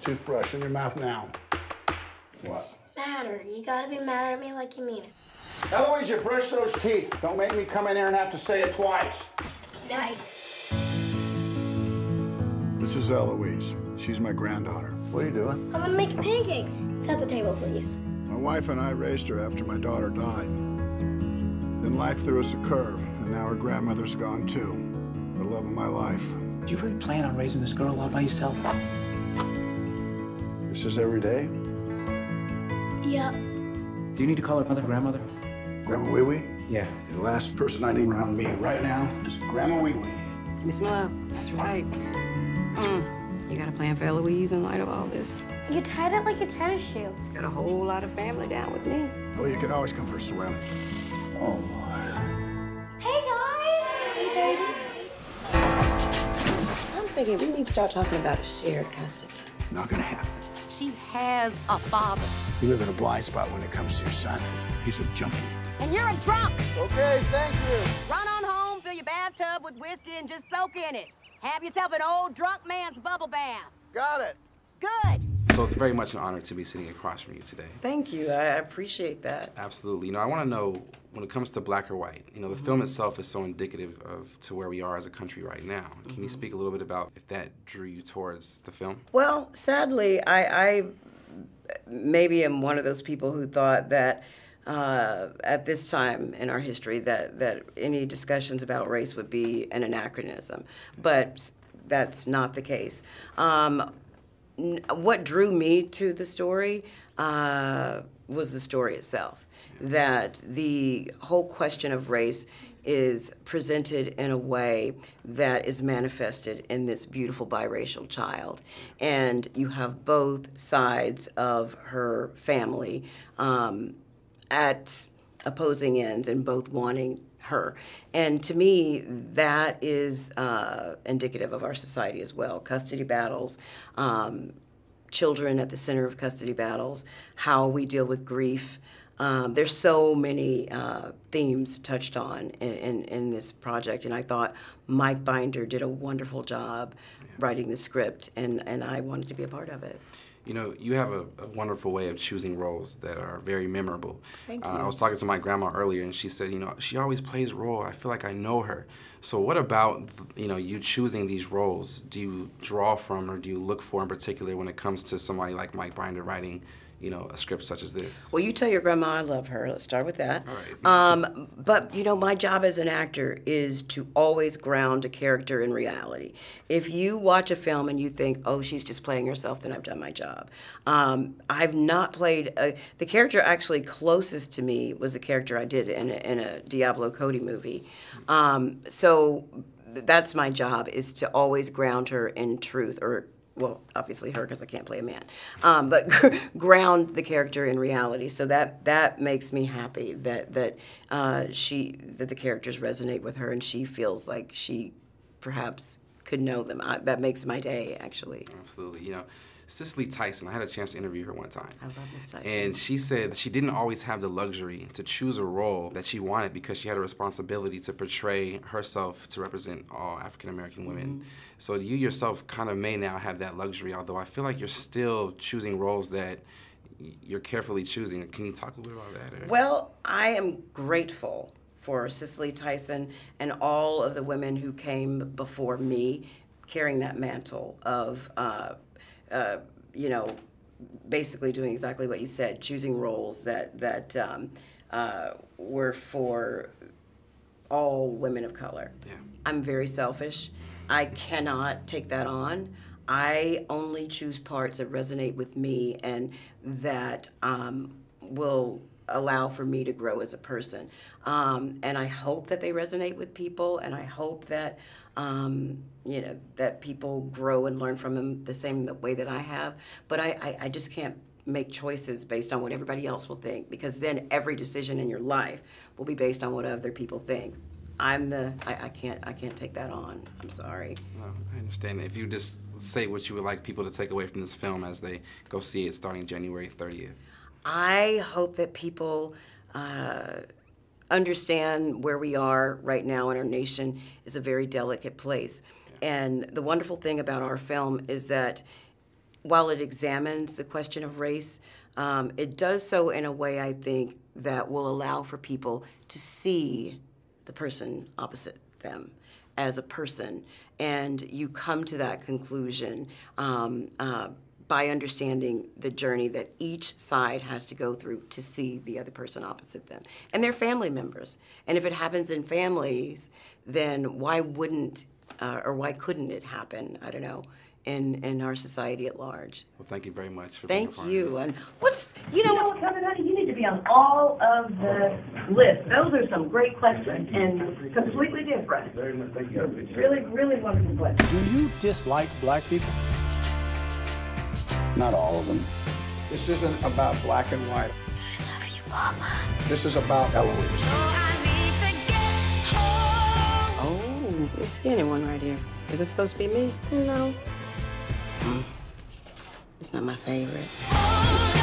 toothbrush in your mouth now. What? Matter. You gotta be mad at me like you mean it. Eloise, you brush those teeth. Don't make me come in here and have to say it twice. Nice. This is Eloise. She's my granddaughter. What are you doing? I'm gonna make pancakes. Set the table, please. My wife and I raised her after my daughter died. Then life threw us a curve, and now her grandmother's gone too. The love of my life. Do you really plan on raising this girl all by yourself? This is every day? Yep. Do you need to call her mother grandmother? Grandma Wee Wee? Yeah. The last person I need around me right now is Grandma Wee Wee. Miss Love, that's right. You got a plan for Eloise in light of all this? You tied it like a tennis shoe. She's got a whole lot of family down with me. Well, you can always come for a swim. Oh, Lord. Hey, guys! Hey, baby. I'm thinking we need to start talking about a shared custody. Not gonna happen. She has a father. You live in a blind spot when it comes to your son. He's a junkie. And you're a drunk. Okay, thank you. Run on home, fill your bathtub with whiskey, and just soak in it. Have yourself an old drunk man's bubble bath. Got it. Good. So it's very much an honor to be sitting across from you today. Thank you. I appreciate that. Absolutely. You know, I want to know, when it comes to Black or White, you know, the film itself is so indicative to where we are as a country right now. Can you speak a little bit about if that drew you towards the film? Well, sadly, I maybe am one of those people who thought that at this time in our history that any discussions about race would be an anachronism, but that's not the case. What drew me to the story was the story itself, that the whole question of race is presented in a way that is manifested in this beautiful biracial child. And you have both sides of her family at opposing ends and both wanting her. And to me, that is indicative of our society as well. Custody battles, children at the center of custody battles, how we deal with grief. There's so many themes touched on in this project, and I thought Mike Binder did a wonderful job writing the script, and I wanted to be a part of it. You know, you have a wonderful way of choosing roles that are very memorable. Thank you. I was talking to my grandma earlier, and she said, you know, she always plays a role. I feel like I know her. So what about, you know, you choosing these roles? Do you draw from or do you look for in particular when it comes to somebody like Mike Binder writing, you know, a script such as this? Well, you tell your grandma I love her. Let's start with that. All right. But, you know, my job as an actor is to always ground a character in reality. If you watch a film and you think, oh, she's just playing herself, then I've done my job. I've not played, the character actually closest to me was the character I did in a Diablo Cody movie. So that's my job, is to always ground her in truth, or well, obviously her, because I can't play a man, but ground the character in reality. So that makes me happy that the characters resonate with her and she feels like she perhaps could know them. That makes my day, actually. Absolutely. You know, Cicely Tyson, I had a chance to interview her one time. I love Miss Tyson. And she said that she didn't always have the luxury to choose a role that she wanted because she had a responsibility to portray herself to represent all African-American women. So you yourself kind of may now have that luxury, although I feel like you're still choosing roles that you're carefully choosing. Can you talk a little bit about that? Or? Well, I am grateful for Cicely Tyson and all of the women who came before me carrying that mantle of you know, basically doing exactly what you said, choosing roles that were for all women of color. Yeah. I'm very selfish. I cannot take that on. I only choose parts that resonate with me and that will allow for me to grow as a person. And I hope that they resonate with people, and I hope that you know, that people grow and learn from them the same way that I have. But I just can't make choices based on what everybody else will think, because then every decision in your life will be based on what other people think. I can't take that on. I'm sorry. Well, I understand. If you just say what you would like people to take away from this film as they go see it starting January 30th. I hope that people understand where we are right now in our nation is a very delicate place. Yeah. And the wonderful thing about our film is that while it examines the question of race, it does so in a way, I think, that will allow for people to see the person opposite them as a person. And you come to that conclusion by understanding the journey that each side has to go through to see the other person opposite them. And they're family members. And if it happens in families, then why wouldn't, or why couldn't it happen, I don't know, in our society at large? Well, thank you very much for being a part Thank you. of it. And what's, you know, what's, Kevin, honey, you need to be on all of the lists. Those are some great questions and completely different. Very much. Thank you. Really, really wonderful questions. Do you dislike black people? Not all of them. This isn't about black and white. I love you, Mama. This is about Eloise. oh, this skinny one right here. Is it supposed to be me? No. It's not my favorite.